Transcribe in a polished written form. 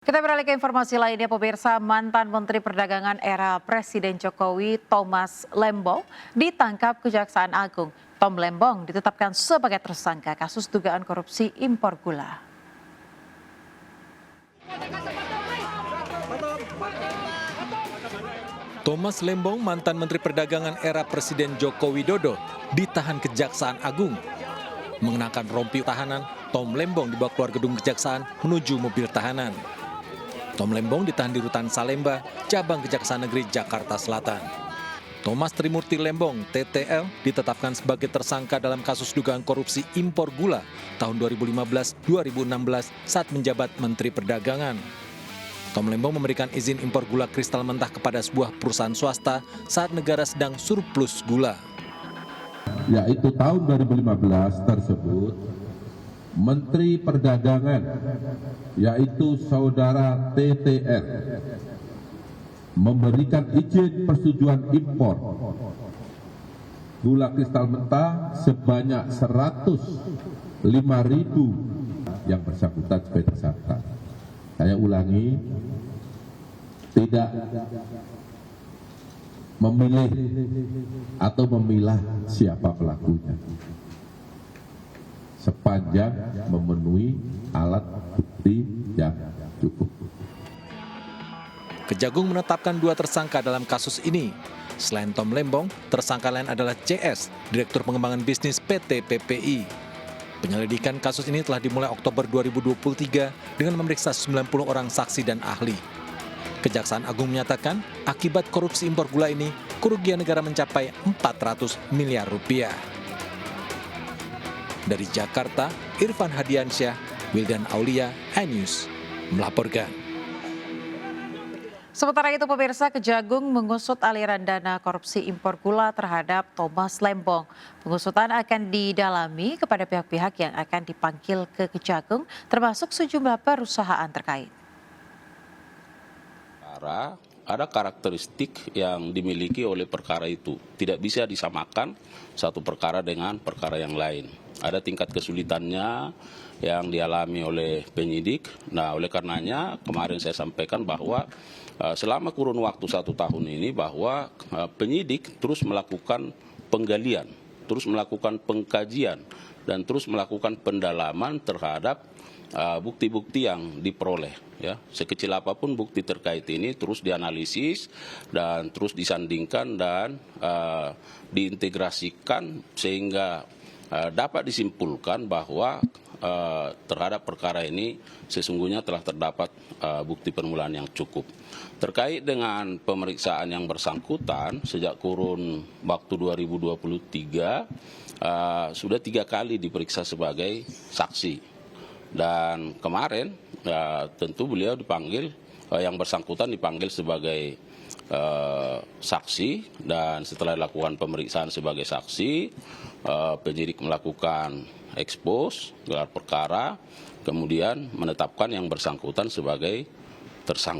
Kita beralih ke informasi lainnya, pemirsa. Mantan Menteri Perdagangan era Presiden Jokowi, Thomas Lembong, ditangkap Kejaksaan Agung. Tom Lembong ditetapkan sebagai tersangka kasus dugaan korupsi impor gula. Thomas Lembong, mantan Menteri Perdagangan era Presiden Joko Widodo, ditahan Kejaksaan Agung. Mengenakan rompi tahanan, Tom Lembong dibawa keluar gedung Kejaksaan menuju mobil tahanan. Tom Lembong ditahan di Rutan Salemba, Cabang Kejaksaan Negeri Jakarta Selatan. Thomas Trimurti Lembong, TTL, ditetapkan sebagai tersangka dalam kasus dugaan korupsi impor gula tahun 2015-2016 saat menjabat Menteri Perdagangan. Tom Lembong memberikan izin impor gula kristal mentah kepada sebuah perusahaan swasta saat negara sedang surplus gula. Yaitu tahun 2015 tersebut, Menteri Perdagangan, yaitu saudara TTR, memberikan izin persetujuan impor gula kristal mentah sebanyak 105.000 yang bersangkutan sebagai tersangka. Saya ulangi, tidak memilih atau memilah siapa pelakunya, sepanjang memenuhi alat bukti yang cukup. Kejagung menetapkan 2 tersangka dalam kasus ini. Selain Tom Lembong, tersangka lain adalah CS, Direktur Pengembangan Bisnis PT PPI. Penyelidikan kasus ini telah dimulai Oktober 2023 dengan memeriksa 90 orang saksi dan ahli. Kejaksaan Agung menyatakan akibat korupsi impor gula ini, kerugian negara mencapai 400 miliar rupiah. Dari Jakarta, Irfan Hadiansyah, Wildan Aulia, iNews melaporkan. Sementara itu, pemirsa, Kejagung mengusut aliran dana korupsi impor gula terhadap Thomas Lembong. Pengusutan akan didalami kepada pihak-pihak yang akan dipanggil ke Kejagung, termasuk sejumlah perusahaan terkait. Ada karakteristik yang dimiliki oleh perkara itu. Tidak bisa disamakan satu perkara dengan perkara yang lain. Ada tingkat kesulitannya yang dialami oleh penyidik. Nah, oleh karenanya kemarin saya sampaikan bahwa selama kurun waktu 1 tahun ini bahwa penyidik terus melakukan penggalian, terus melakukan pengkajian, dan terus melakukan pendalaman terhadap bukti-bukti yang diperoleh, ya. Sekecil apapun bukti terkait ini terus dianalisis dan terus disandingkan dan diintegrasikan sehingga dapat disimpulkan bahwa terhadap perkara ini sesungguhnya telah terdapat bukti permulaan yang cukup. Terkait dengan pemeriksaan yang bersangkutan sejak kurun waktu 2023 sudah 3 kali diperiksa sebagai saksi. Dan kemarin tentu beliau dipanggil, yang bersangkutan dipanggil sebagai saksi, dan setelah dilakukan pemeriksaan sebagai saksi, penyidik melakukan ekspos gelar perkara, kemudian menetapkan yang bersangkutan sebagai tersangka.